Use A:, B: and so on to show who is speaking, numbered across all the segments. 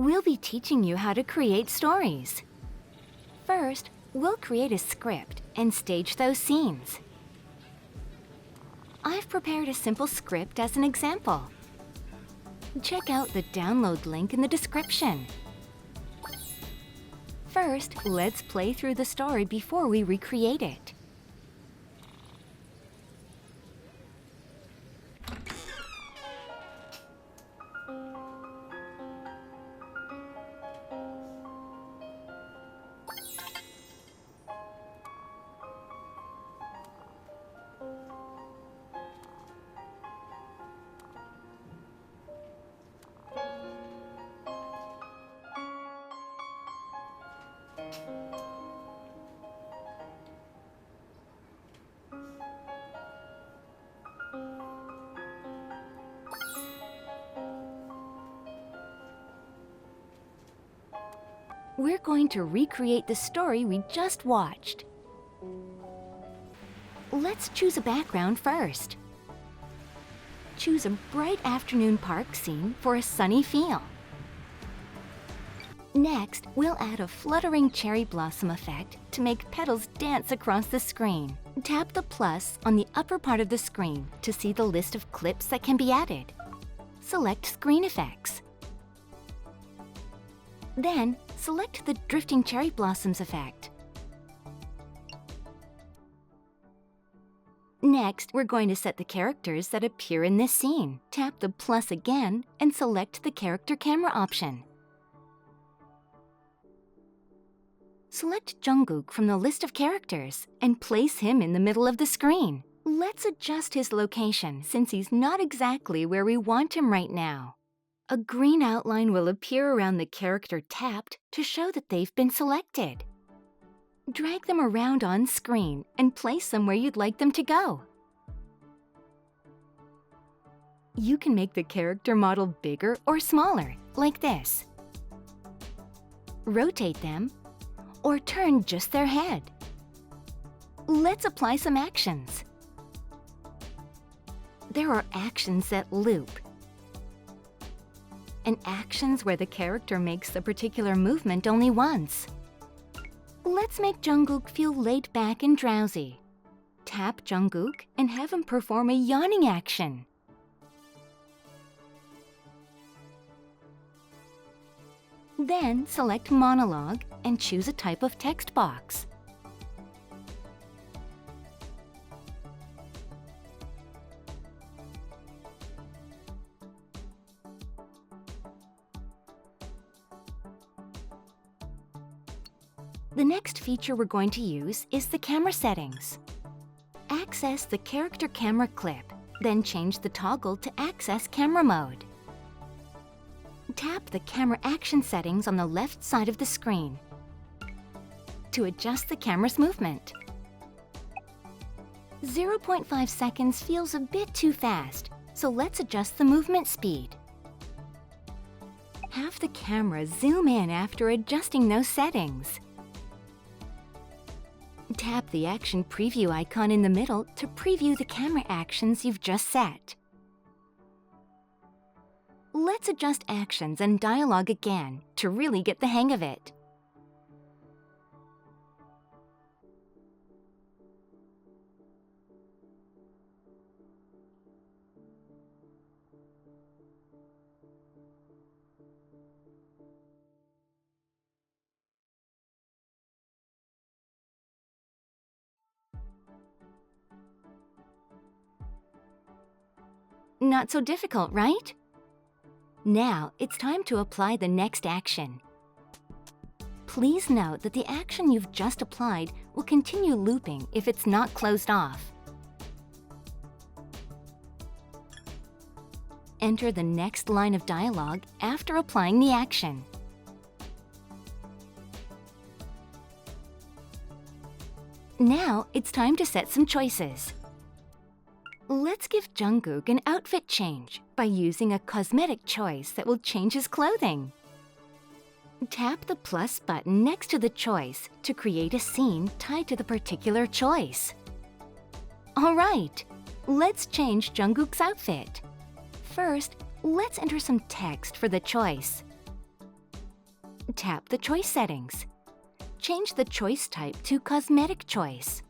A: We'll be teaching you how to create stories. First, we'll create a script and stage those scenes. I've prepared a simple script as an example. Check out the download link in the description. First, let's play through the story before we recreate it. We're going to recreate the story we just watched. Let's choose a background first. Choose a bright afternoon park scene for a sunny feel. Next, we'll add a fluttering cherry blossom effect to make petals dance across the screen. Tap the plus on the upper part of the screen to see the list of clips that can be added. Select Screen Effects. Then, select the Drifting Cherry Blossoms effect. Next, we're going to set the characters that appear in this scene. Tap the plus again and select the Character Camera option. Select Jungkook from the list of characters and place him in the middle of the screen. Let's adjust his location since he's not exactly where we want him right now. A green outline will appear around the character tapped to show that they've been selected. Drag them around on screen and place them where you'd like them to go. You can make the character model bigger or smaller, like this. Rotate them, or turn just their head. Let's apply some actions. There are actions that loop, and actions where the character makes a particular movement only once. Let's make Jungkook feel laid back and drowsy. Tap Jungkook and have him perform a yawning action. Then select Monologue and choose a type of text box. The next feature we're going to use is the camera settings. Access the character camera clip, then change the toggle to access camera mode. Tap the camera action settings on the left side of the screen to adjust the camera's movement. 0.5 seconds feels a bit too fast, so let's adjust the movement speed. Have the camera zoom in after adjusting those settings. Tap the action preview icon in the middle to preview the camera actions you've just set. Let's adjust actions and dialogue again to really get the hang of it. Not so difficult, right? Now, it's time to apply the next action. Please note that the action you've just applied will continue looping if it's not closed off. Enter the next line of dialogue after applying the action. Now, it's time to set some choices. Let's give Jungkook an outfit change by using a cosmetic choice that will change his clothing. Tap the plus button next to the choice to create a scene tied to the particular choice. All right, let's change Jungkook's outfit. First, let's enter some text for the choice. Tap the choice settings. Change the choice type to cosmetic choice.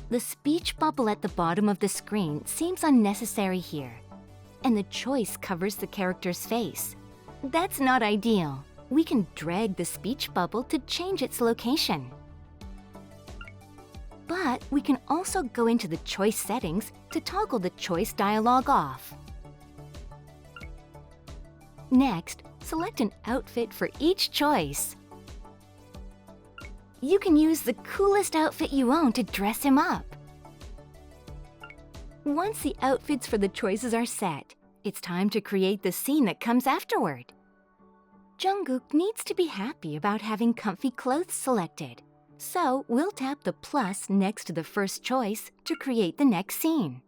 A: The speech bubble at the bottom of the screen seems unnecessary here, and the choice covers the character's face. That's not ideal. We can drag the speech bubble to change its location. But we can also go into the choice settings to toggle the choice dialog off. Next, select an outfit for each choice. You can use the coolest outfit you own to dress him up. Once the outfits for the choices are set, it's time to create the scene that comes afterward. Jungkook needs to be happy about having comfy clothes selected, so we'll tap the plus next to the first choice to create the next scene.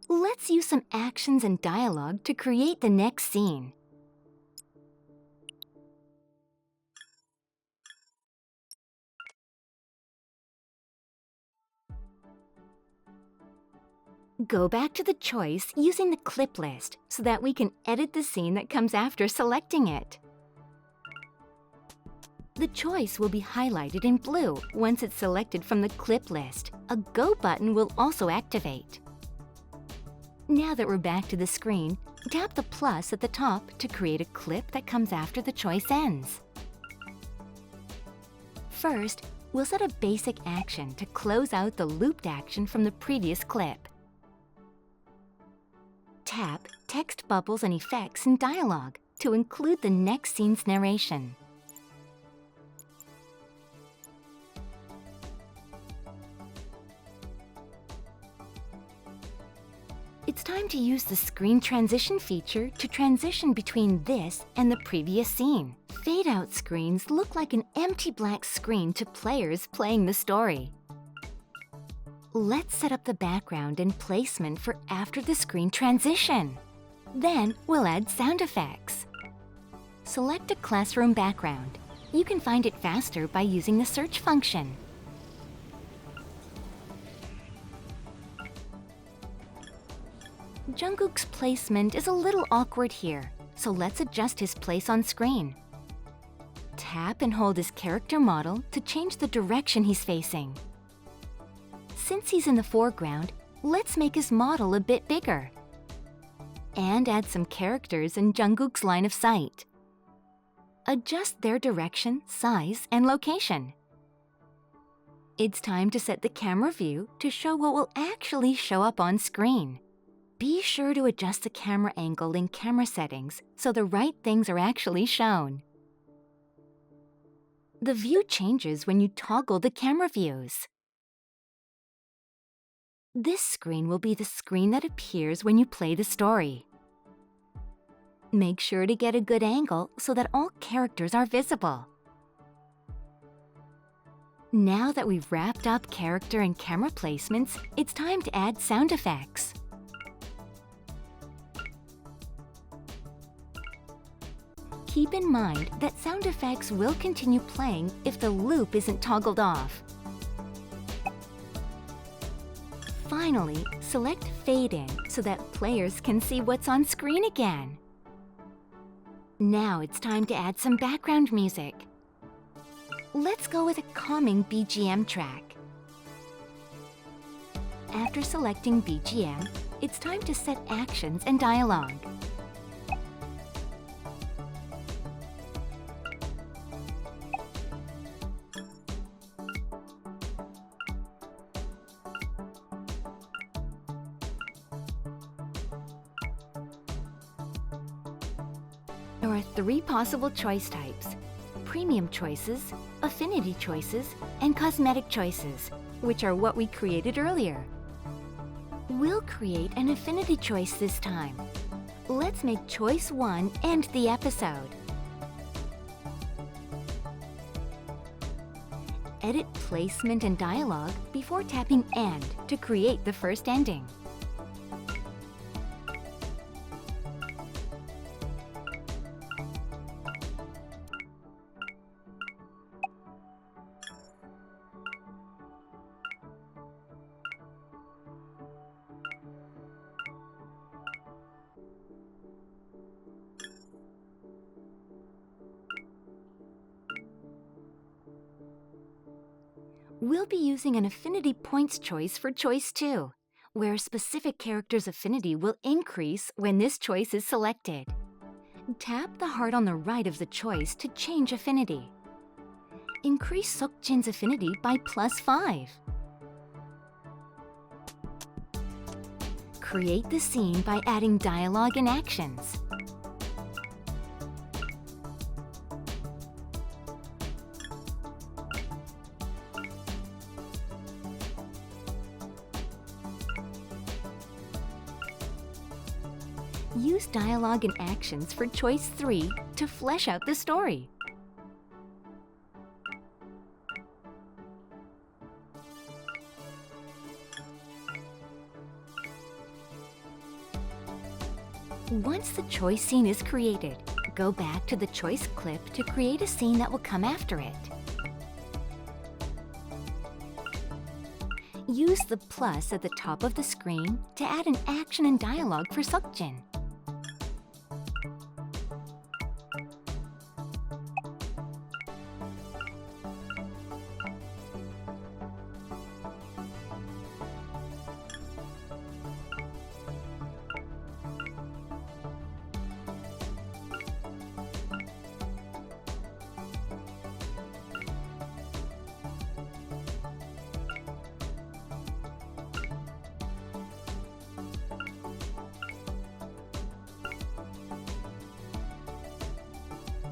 A: Let's use some actions and dialogue to create the next scene. Go back to the choice using the clip list so that we can edit the scene that comes after selecting it. The choice will be highlighted in blue once it's selected from the clip list. A Go button will also activate. Now that we're back to the screen, tap the plus at the top to create a clip that comes after the choice ends. First, we'll set a basic action to close out the looped action from the previous clip. Tap Text Bubbles and Effects in Dialog to include the next scene's narration. It's time to use the screen transition feature to transition between this and the previous scene. Fade-out screens look like an empty black screen to players playing the story. Let's set up the background and placement for after the screen transition. Then we'll add sound effects. Select a classroom background. You can find it faster by using the search function. Jungkook's placement is a little awkward here, so let's adjust his place on screen. Tap and hold his character model to change the direction he's facing. Since he's in the foreground, let's make his model a bit bigger. And add some characters in Jungkook's line of sight. Adjust their direction, size, and location. It's time to set the camera view to show what will actually show up on screen. Be sure to adjust the camera angle in camera settings so the right things are actually shown. The view changes when you toggle the camera views. This screen will be the screen that appears when you play the story. Make sure to get a good angle so that all characters are visible. Now that we've wrapped up character and camera placements, it's time to add sound effects. Keep in mind that sound effects will continue playing if the loop isn't toggled off. Finally, select Fade In so that players can see what's on screen again. Now it's time to add some background music. Let's go with a calming BGM track. After selecting BGM, it's time to set actions and dialogue. There are 3 possible choice types: premium choices, affinity choices, and cosmetic choices, which are what we created earlier. We'll create an affinity choice this time. Let's make choice 1 end the episode. Edit placement and dialogue before tapping End to create the first ending. We'll be using an affinity points choice for choice 2, where a specific character's affinity will increase when this choice is selected. Tap the heart on the right of the choice to change affinity. Increase Seokjin's affinity by +5. Create the scene by adding dialogue and actions. Use dialogue and actions for choice 3 to flesh out the story. Once the choice scene is created, go back to the choice clip to create a scene that will come after it. Use the plus at the top of the screen to add an action and dialogue for Seokjin.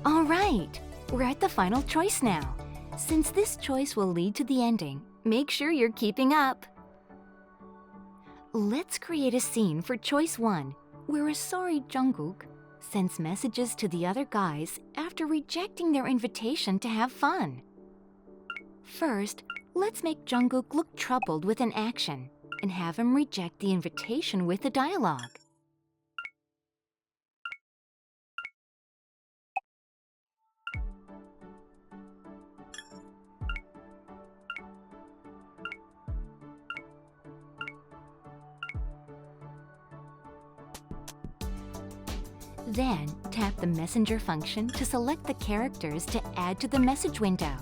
A: All right, we're at the final choice now. Since this choice will lead to the ending, make sure you're keeping up. Let's create a scene for choice 1, where a sorry Jungkook sends messages to the other guys after rejecting their invitation to have fun. First, let's make Jungkook look troubled with an action and have him reject the invitation with a dialogue. Then, tap the messenger function to select the characters to add to the message window.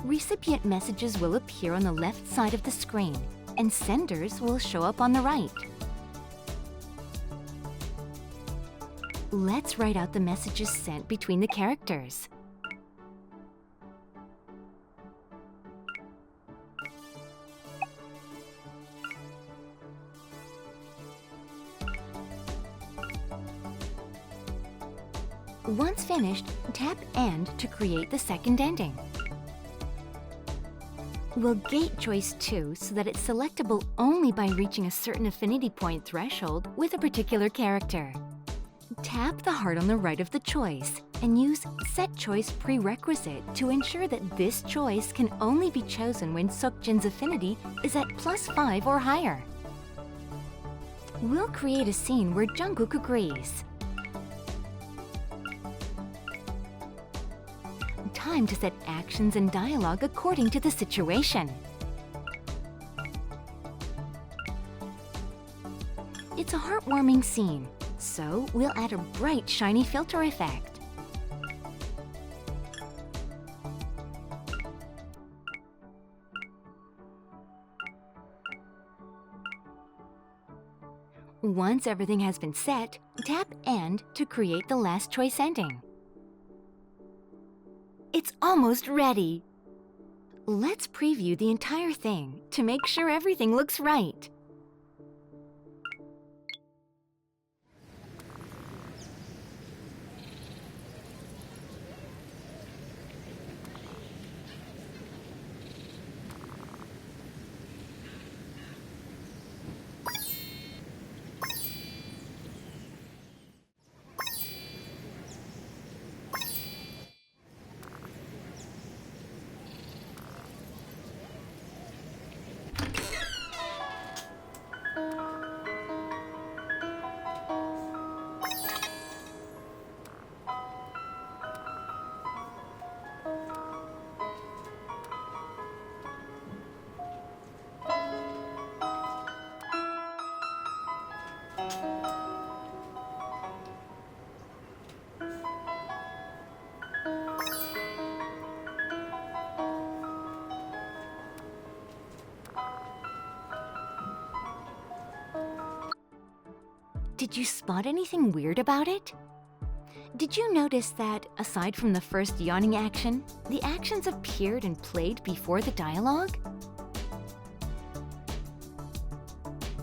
A: Recipient messages will appear on the left side of the screen, and senders will show up on the right. Let's write out the messages sent between the characters. Once finished, tap End to create the second ending. We'll gate choice 2 so that it's selectable only by reaching a certain affinity point threshold with a particular character. Tap the heart on the right of the choice and use Set Choice Prerequisite to ensure that this choice can only be chosen when Seokjin's affinity is at +5 or higher. We'll create a scene where Jungkook agrees. Time to set actions and dialogue according to the situation. It's a heartwarming scene, so we'll add a bright, shiny filter effect. Once everything has been set, tap End to create the last choice ending. It's almost ready. Let's preview the entire thing to make sure everything looks right. Did you spot anything weird about it? Did you notice that, aside from the first yawning action, the actions appeared and played before the dialogue?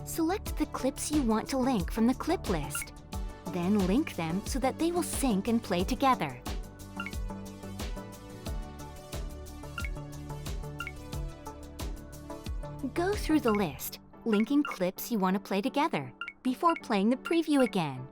A: Select the clips you want to link from the clip list. Then link them so that they will sync and play together. Go through the list, linking clips you want to play together, before playing the preview again.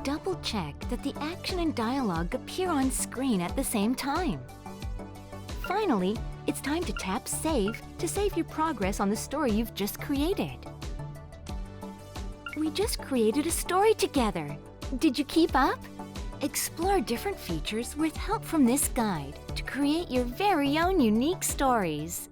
A: Double-check that the action and dialogue appear on screen at the same time. Finally, it's time to tap Save to save your progress on the story you've just created. We just created a story together. Did you keep up? Explore different features with help from this guide to create your very own unique stories.